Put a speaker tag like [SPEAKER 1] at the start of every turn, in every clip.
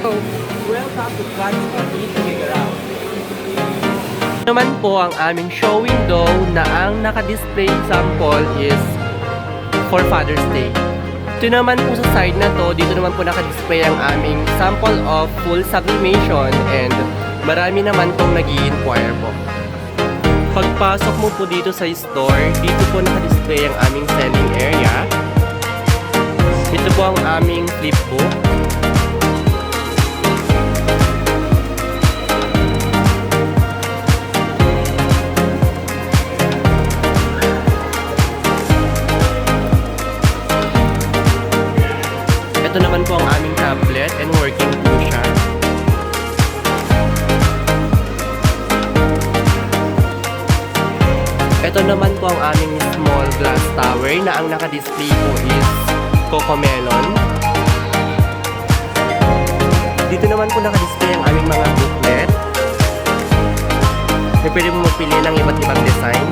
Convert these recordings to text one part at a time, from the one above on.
[SPEAKER 1] Welcome to God's Money to Figure Out. Naman po ang aming show window na ang naka-display sample is for Father's Day. Ito naman po sa side na to, dito naman po naka-display ang aming sample of full sublimation and marami naman pong nag-i-inquire po. Pagpasok mo po dito sa store, dito po naka-display ang aming selling area. Ito po ang aming flipbook. Ito naman po ang aming tablet and working po siya. Ito naman po ang aming small glass tower na ang naka-display po is Cocomelon. Dito naman po naka-display ang aming mga booklet. Pwede mo magpili ng iba't ibang design.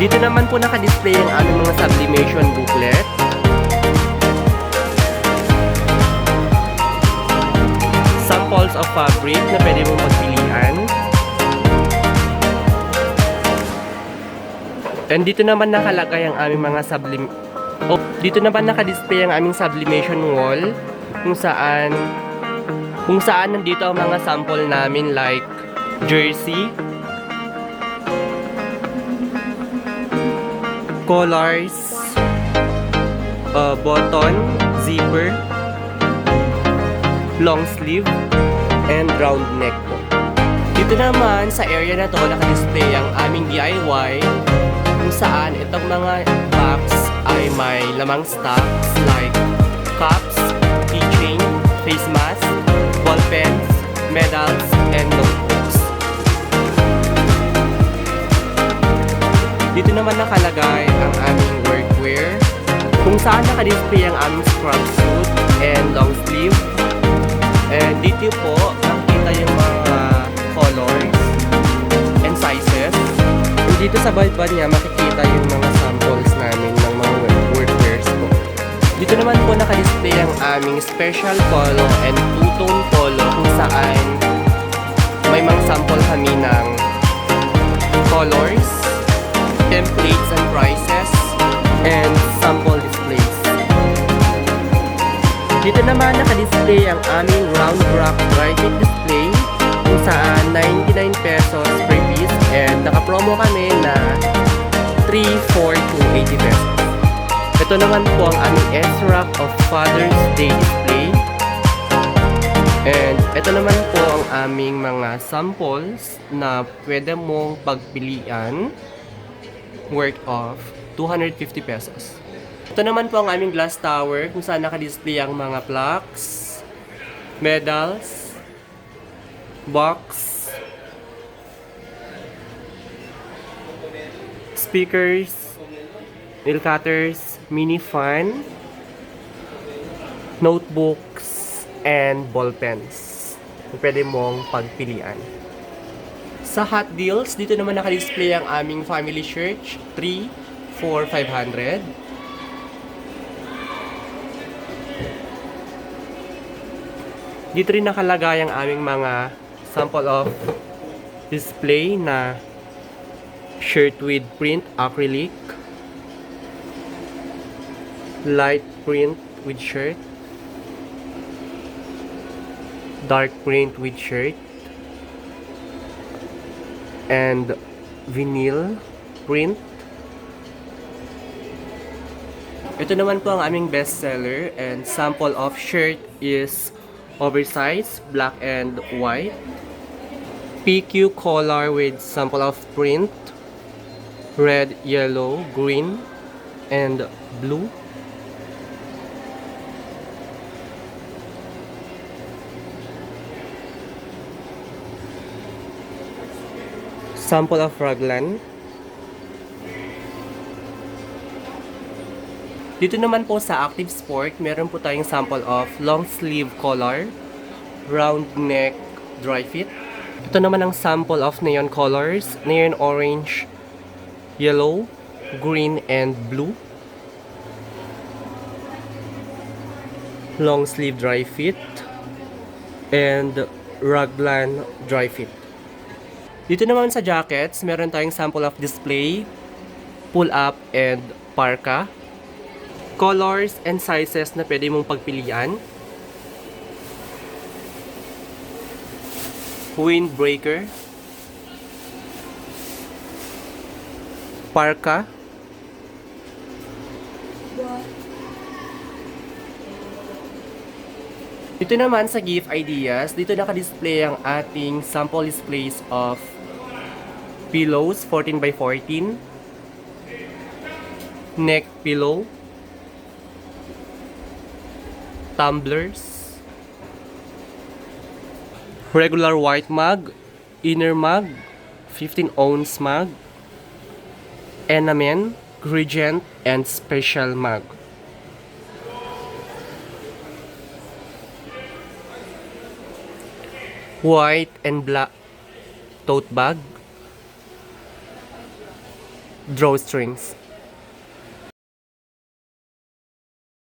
[SPEAKER 1] Dito naman po naka-display ang aming mga sublimation booklet. Samples of fabric na pwede mong magpilian. And dito naman nakalagay ang aming mga dito naman naka-display ang aming sublimation wall kung saan nandito ang mga sample namin like jersey, collars, button, zipper, long sleeve, and round neck po. Dito naman sa area na to naka-display ang aming DIY kung saan itong mga box ay may lamang stocks like cups, keychain, face mask, ball pens, medals, and notebooks. Dito naman nakalagay ang aming workwear kung saan naka-display ang aming scrub suit and long sleeve. And dito po nakita yung mga colors and sizes. And dito sa balban niya makikita yung mga samples namin ng mga workwears po. Dito naman po naka-display ang aming special polo and two-tone polo kung saan may mga sample kami ng colors, templates and prices, and sample displays. Dito naman naka-display ang aming round rack dry fit display kung saan 99 pesos per piece and naka-promo kami na 3 for 280 pesos. Ito naman po ang aming S-Rack of Father's Day display. And ito naman po ang aming mga samples na pwede mong pagpilian worth of 250 pesos. Ito naman po ang aming glass tower kung saan naka-display ang mga plaques, medals, box, speakers, nail cutters, mini fan, notebooks, and ball pens. Pwede mong pagpilian. Sa hot deals, dito naman naka-display ang aming family shirt, 3 for 500. Dito rin nakalagay ang aming mga sample of display na shirt with print acrylic, light print with shirt, dark print with shirt, and vinyl print. Ito naman po ang aming best seller and sample of shirt is oversized, black and white, PQ collar with sample of print, red, yellow, green, and blue. Sample of raglan. Dito naman po sa Active Sport, meron po tayong sample of long sleeve collar, round neck, dry fit. Ito naman ang sample of neon colors, neon orange, yellow, green and blue. Long sleeve dry fit and raglan dry fit. Dito naman sa jackets, meron tayong sample of display, pull up and parka. Colors and sizes na pwede mong pagpilian. Windbreaker, parka, dito naman sa gift ideas, dito naka-display ang ating sample displays of pillows 14 by 14, neck pillow, tumblers, regular white mug, inner mug, 15 ounce mug, enamel, gradient, and special mug. White and black tote bag, drawstrings.